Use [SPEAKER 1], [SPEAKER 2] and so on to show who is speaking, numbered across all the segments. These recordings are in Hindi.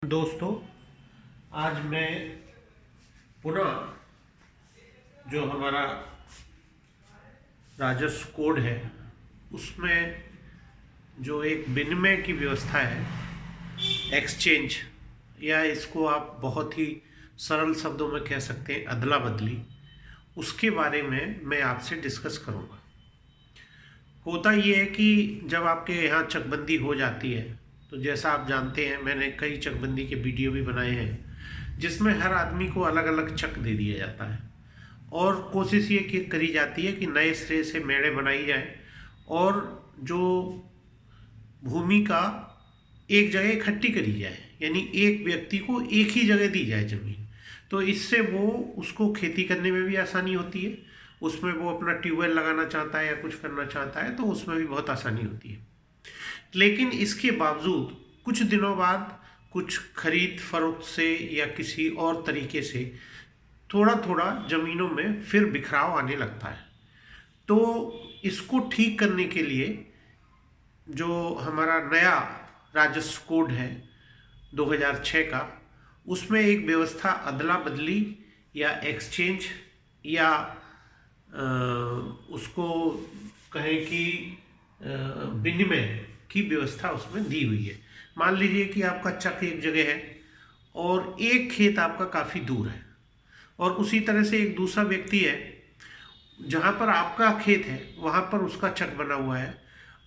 [SPEAKER 1] दोस्तों, आज मैं पुनः जो हमारा राजस्व कोड है उसमें जो एक विनिमय की व्यवस्था है, एक्सचेंज, या इसको आप बहुत ही सरल शब्दों में कह सकते हैं अदला बदली, उसके बारे में मैं आपसे डिस्कस करूंगा। होता ये है कि जब आपके यहाँ चकबंदी हो जाती है तो जैसा आप जानते हैं, मैंने कई चकबंदी के वीडियो भी बनाए हैं जिसमें हर आदमी को अलग अलग चक दे दिया जाता है और कोशिश ये करी जाती है कि नए सिरे से मेड़े बनाई जाए और जो भूमि का एक जगह इकट्ठी करी जाए, यानी एक व्यक्ति को एक ही जगह दी जाए ज़मीन। तो इससे वो उसको खेती करने में भी आसानी होती है, उसमें वो अपना ट्यूबवेल लगाना चाहता है या कुछ करना चाहता है तो उसमें भी बहुत आसानी होती है। लेकिन इसके बावजूद कुछ दिनों बाद कुछ खरीद फरोख्त से या किसी और तरीके से थोड़ा थोड़ा ज़मीनों में फिर बिखराव आने लगता है। तो इसको ठीक करने के लिए जो हमारा नया राजस्व कोड है 2006 का, उसमें एक व्यवस्था अदला बदली या एक्सचेंज या उसको कहें कि विनिमय की व्यवस्था उसमें दी हुई है। मान लीजिए कि आपका चक एक जगह है और एक खेत आपका काफ़ी दूर है और उसी तरह से एक दूसरा व्यक्ति है जहाँ पर आपका खेत है वहाँ पर उसका चक बना हुआ है,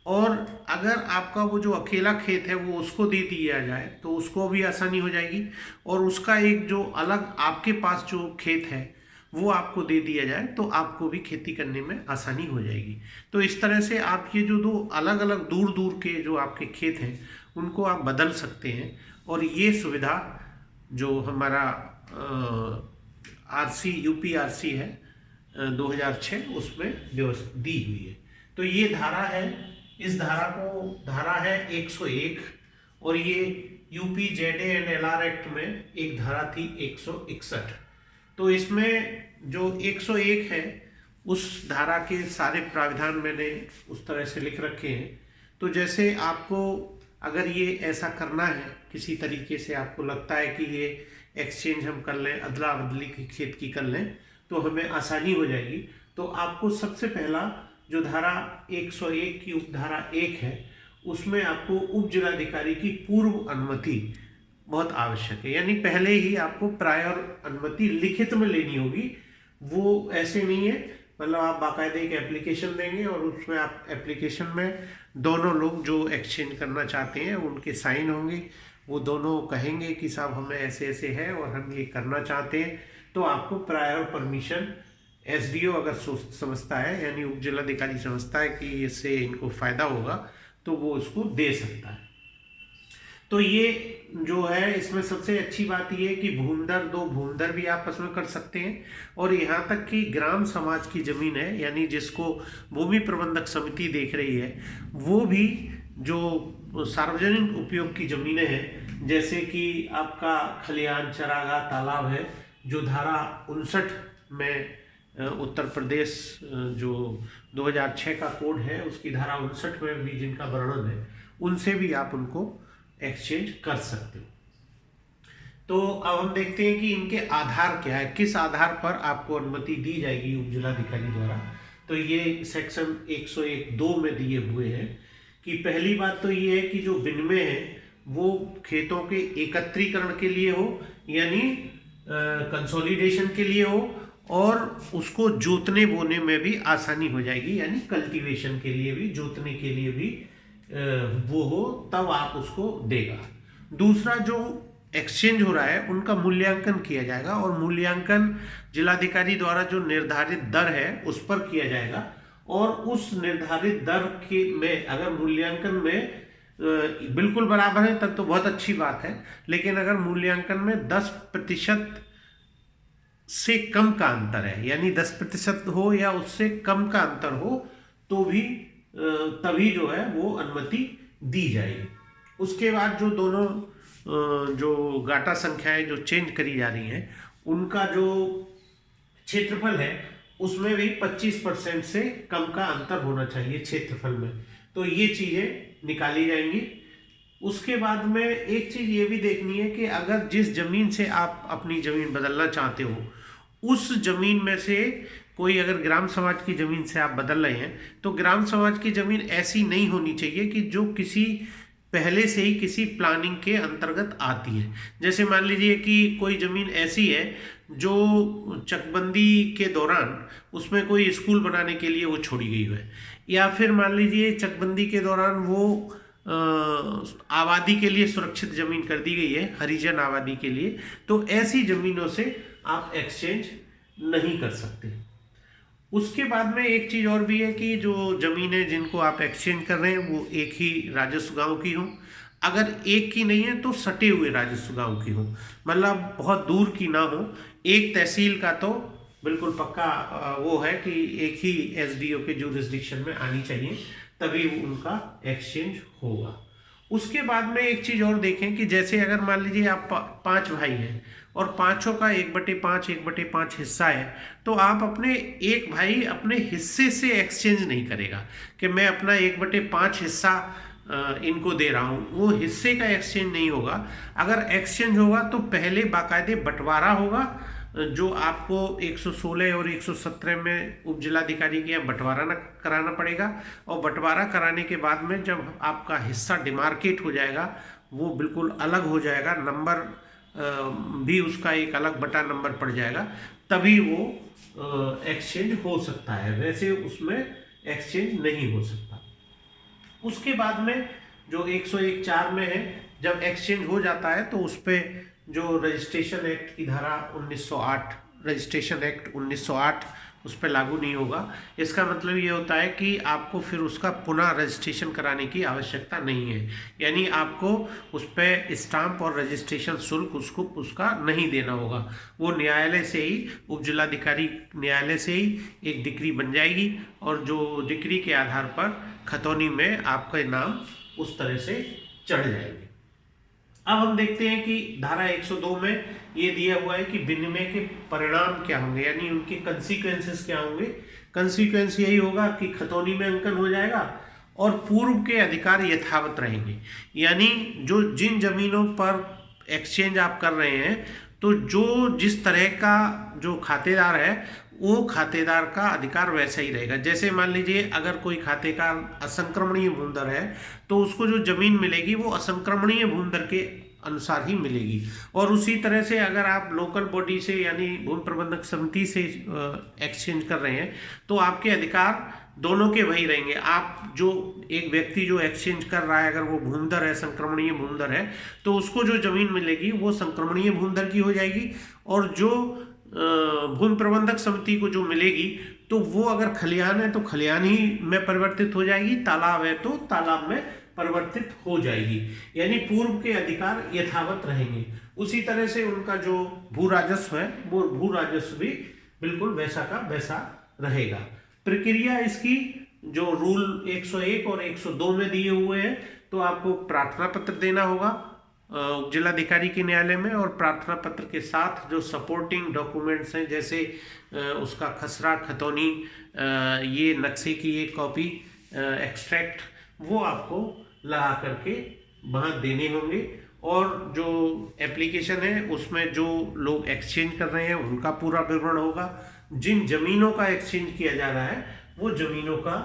[SPEAKER 1] और अगर आपका वो जो अकेला खेत है वो उसको दे दिया जाए तो उसको भी आसानी हो जाएगी, और उसका एक जो अलग आपके पास जो खेत है वो आपको दे दिया जाए तो आपको भी खेती करने में आसानी हो जाएगी। तो इस तरह से आप ये जो दो अलग अलग दूर दूर के जो आपके खेत हैं उनको आप बदल सकते हैं, और ये सुविधा जो हमारा आरसी यूपीआरसी है 2006 उसमें व्यवस्था दी हुई है। तो ये धारा है, इस धारा है 101, और ये यूपी जेडए एंड एलआर एक्ट में एक धारा थी 161। तो इसमें जो 101 है उस धारा के सारे प्राविधान मैंने उस तरह से लिख रखे हैं। तो जैसे आपको अगर ये ऐसा करना है, किसी तरीके से आपको लगता है कि ये एक्सचेंज हम कर लें, अदला बदली की खेत की कर लें तो हमें आसानी हो जाएगी, तो आपको सबसे पहला जो धारा 101 की उपधारा 1 है उसमें आपको उप जिलाधिकारी की पूर्व अनुमति बहुत आवश्यक है। यानी पहले ही आपको प्रायर अनुमति लिखित में लेनी होगी, वो ऐसे नहीं है, मतलब आप बाकायदे एक एप्लीकेशन देंगे और उसमें आप एप्लीकेशन में दोनों लोग जो एक्सचेंज करना चाहते हैं उनके साइन होंगे, वो दोनों कहेंगे कि साहब हमें ऐसे ऐसे है और हम ये करना चाहते हैं, तो आपको प्रायर परमिशन एसडीओ अगर समझता है, यानी उप जिलाधिकारी समझता है कि इससे इनको फायदा होगा तो वो उसको दे सकता है। तो ये जो है इसमें सबसे अच्छी बात ये है कि भूमदर दो भूमदर भी आपस में कर सकते हैं, और यहाँ तक कि ग्राम समाज की जमीन है, यानी जिसको भूमि प्रबंधक समिति देख रही है, वो भी जो सार्वजनिक उपयोग की जमीनें हैं जैसे कि आपका खलिहान, चरागाह, तालाब है, जो धारा 59 में उत्तर प्रदेश जो 2006 का कोड है उसकी धारा 59 में भी जिनका वर्णन है, उनसे भी आप उनको एक्सचेंज कर सकते हो। तो अब हम देखते हैं कि इनके आधार क्या है, किस आधार पर आपको अनुमति दी जाएगी उप जिलाधिकारी द्वारा। तो ये सेक्शन 101(2) में दिए हुए हैं कि पहली बात तो ये है कि जो विनिमय है वो खेतों के एकत्रीकरण के लिए हो, यानी कंसोलिडेशन के लिए हो, और उसको जोतने बोने में भी आसानी हो जाएगी, यानी कल्टीवेशन के लिए भी, जोतने के लिए भी वो हो, तब आप उसको देगा। दूसरा, जो एक्सचेंज हो रहा है उनका मूल्यांकन किया जाएगा, और मूल्यांकन जिलाधिकारी द्वारा जो निर्धारित दर है उस पर किया जाएगा, और उस निर्धारित दर के में अगर मूल्यांकन में बिल्कुल बराबर है तब तो बहुत अच्छी बात है, लेकिन अगर मूल्यांकन में 10% से कम का अंतर है, यानी 10% हो या उससे कम का अंतर हो तो भी तभी जो है वो अनुमति दी जाएगी। उसके बाद जो दोनों जो गाटा संख्याएं जो चेंज करी जा रही हैं उनका जो क्षेत्रफल है उसमें भी 25% से कम का अंतर होना चाहिए क्षेत्रफल में, तो ये चीज़ें निकाली जाएंगी। उसके बाद में एक चीज ये भी देखनी है कि अगर जिस जमीन से आप अपनी जमीन बदलना चाहते हो, उस जमीन में से कोई अगर ग्राम समाज की जमीन से आप बदल रहे हैं, तो ग्राम समाज की जमीन ऐसी नहीं होनी चाहिए कि जो किसी पहले से ही किसी प्लानिंग के अंतर्गत आती है। जैसे मान लीजिए कि कोई जमीन ऐसी है जो चकबंदी के दौरान उसमें कोई स्कूल बनाने के लिए वो छोड़ी गई है, या फिर मान लीजिए चकबंदी के दौरान वो आबादी के लिए सुरक्षित जमीन कर दी गई है, हरिजन आबादी के लिए, तो ऐसी जमीनों से आप एक्सचेंज नहीं कर सकते। उसके बाद में एक चीज और भी है कि जो जमीनें जिनको आप एक्सचेंज कर रहे हैं वो एक ही राजस्व गांव की हो। अगर एक की नहीं है तो सटे हुए राजस्व गांव की हो, मतलब बहुत दूर की ना हो। एक तहसील का तो बिल्कुल पक्का वो है कि एक ही एसडीओ के जुरिस्डिक्शन में आनी चाहिए, तभी उनका एक्सचेंज होगा। उसके बाद में एक चीज और देखें कि जैसे अगर मान लीजिए आप 5 भाई हैं और पांचों का 1/5 हिस्सा है, तो आप अपने एक भाई अपने हिस्से से एक्सचेंज नहीं करेगा कि मैं अपना 1/5 हिस्सा इनको दे रहा हूँ, वो हिस्से का एक्सचेंज नहीं होगा। अगर एक्सचेंज होगा तो पहले बाकायदे बंटवारा होगा, जो आपको 116 और 117 में उप जिलाधिकारी के यहाँ बंटवारा कराना पड़ेगा, और बंटवारा कराने के बाद में जब आपका हिस्सा डिमार्केट हो जाएगा, वो बिल्कुल अलग हो जाएगा, नंबर भी उसका एक अलग बटा नंबर पड़ जाएगा, तभी वो एक्सचेंज हो सकता है, वैसे उसमें एक्सचेंज नहीं हो सकता। उसके बाद में जो 101(4) में है, जब एक्सचेंज हो जाता है तो उस पर जो रजिस्ट्रेशन एक्ट की धारा 1908, रजिस्ट्रेशन एक्ट 1908 उस पर लागू नहीं होगा। इसका मतलब ये होता है कि आपको फिर उसका पुनः रजिस्ट्रेशन कराने की आवश्यकता नहीं है, यानी आपको उस पर स्टाम्प और रजिस्ट्रेशन शुल्क उसका नहीं देना होगा। वो न्यायालय से ही, उप जिलाधिकारी न्यायालय से ही एक डिक्री बन जाएगी, और जो डिक्री के आधार पर खतौनी में आपका नाम उस तरह से चढ़ जाएंगे। अब हम देखते हैं कि धारा 102 में ये दिया हुआ है कि विनिमय के परिणाम क्या होंगे, यानी उनके कंसीक्वेंसेस क्या होंगे। कंसीक्वेंस यही होगा कि खतौनी में अंकन हो जाएगा और पूर्व के अधिकार यथावत रहेंगे, यानी जो जिन जमीनों पर एक्सचेंज आप कर रहे हैं, तो जो जिस तरह का जो खातेदार है, वो खातेदार का अधिकार वैसा ही रहेगा। जैसे मान लीजिए अगर कोई खातेदार असंक्रमणीय भूमि दर है, तो उसको जो जमीन मिलेगी वो असंक्रमणीय भूमि दर के अनुसार ही मिलेगी। और उसी तरह से अगर आप लोकल बॉडी से यानी भूमि प्रबंधक समिति से एक्सचेंज कर रहे हैं, तो आपके अधिकार दोनों के वही रहेंगे। आप जो एक व्यक्ति जो एक्सचेंज कर रहा है, अगर वो भूमि दर है, संक्रमणीय भूमि दर है, तो उसको जो जमीन मिलेगी वो संक्रमणीय भूमि दर की हो जाएगी, और जो भूमि प्रबंधक समिति को जो मिलेगी, तो वो अगर खलिहान है तो खलिहान ही में परिवर्तित हो जाएगी, तालाब है तो तालाब में परिवर्तित हो जाएगी, यानी पूर्व के अधिकार यथावत रहेंगे। उसी तरह से उनका जो भू राजस्व है, वो भू राजस्व भी बिल्कुल वैसा का वैसा रहेगा। प्रक्रिया इसकी जो रूल 101 और 102 में दिए हुए हैं, तो आपको प्रार्थना पत्र देना होगा जिलाधिकारी के न्यायालय में, और प्रार्थना पत्र के साथ जो सपोर्टिंग डॉक्यूमेंट्स हैं, जैसे उसका खसरा, खतौनी, ये नक्शे की एक कॉपी, एक्सट्रैक्ट, वो आपको लगा करके वहाँ देने होंगे। और जो एप्लीकेशन है उसमें जो लोग एक्सचेंज कर रहे हैं उनका पूरा विवरण होगा, जिन जमीनों का एक्सचेंज किया जा रहा है वो जमीनों का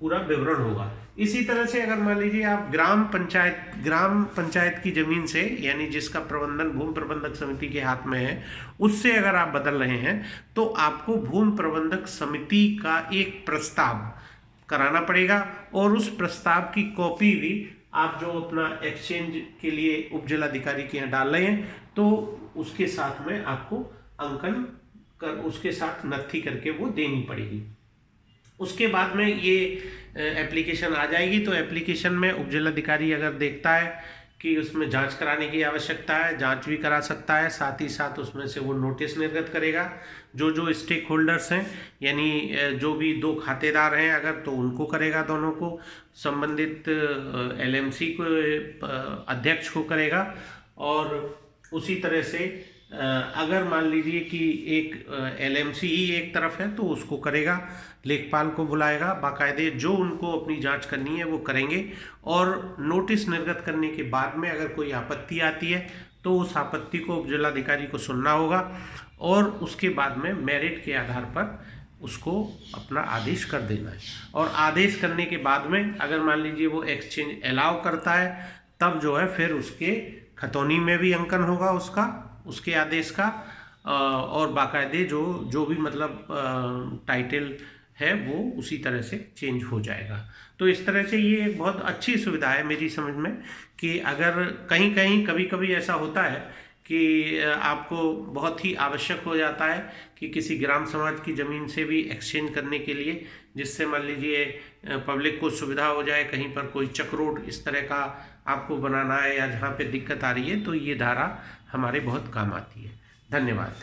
[SPEAKER 1] पूरा विवरण होगा। इसी तरह से अगर मान लीजिए आप ग्राम पंचायत की जमीन से, यानी जिसका प्रबंधन भूमि प्रबंधक समिति के हाथ में है, उससे अगर आप बदल रहे हैं, तो आपको भूमि प्रबंधक समिति का एक प्रस्ताव कराना पड़ेगा, और उस प्रस्ताव की कॉपी भी आप जो अपना एक्सचेंज के लिए उप जिलाधिकारी के यहाँ डाल रहे हैं, तो उसके साथ में आपको अंकन कर, उसके साथ नत्थी करके वो देनी पड़ेगी। उसके बाद में ये एप्लीकेशन आ जाएगी, तो एप्लीकेशन में उप जिलाधिकारी अगर देखता है कि उसमें जांच कराने की आवश्यकता है, जांच भी करा सकता है, साथ ही साथ उसमें से वो नोटिस निर्गत करेगा। जो स्टेक होल्डर्स हैं, यानी जो भी 2 खातेदार हैं अगर, तो उनको करेगा, दोनों को, संबंधित एलएमसी को अध्यक्ष को करेगा, और उसी तरह से अगर मान लीजिए कि एक LMC ही एक तरफ है तो उसको करेगा, लेखपाल को बुलाएगा, बाकायदे जो उनको अपनी जांच करनी है वो करेंगे, और नोटिस निर्गत करने के बाद में अगर कोई आपत्ति आती है तो उस आपत्ति को जिलाधिकारी को सुनना होगा, और उसके बाद में मेरिट के आधार पर उसको अपना आदेश कर देना है। और आदेश करने के बाद में अगर मान लीजिए वो एक्सचेंज अलाउ करता है, तब जो है फिर उसके खतौनी में भी अंकन होगा उसके आदेश का, और बाकायदे जो भी मतलब टाइटल है वो उसी तरह से चेंज हो जाएगा। तो इस तरह से ये एक बहुत अच्छी सुविधा है मेरी समझ में, कि अगर कहीं कहीं कभी कभी ऐसा होता है कि आपको बहुत ही आवश्यक हो जाता है कि किसी ग्राम समाज की ज़मीन से भी एक्सचेंज करने के लिए, जिससे मान लीजिए पब्लिक को सुविधा हो जाए, कहीं पर कोई चक रोड इस तरह का आपको बनाना है या जहाँ पे दिक्कत आ रही है, तो ये धारा हमारे बहुत काम आती है। धन्यवाद।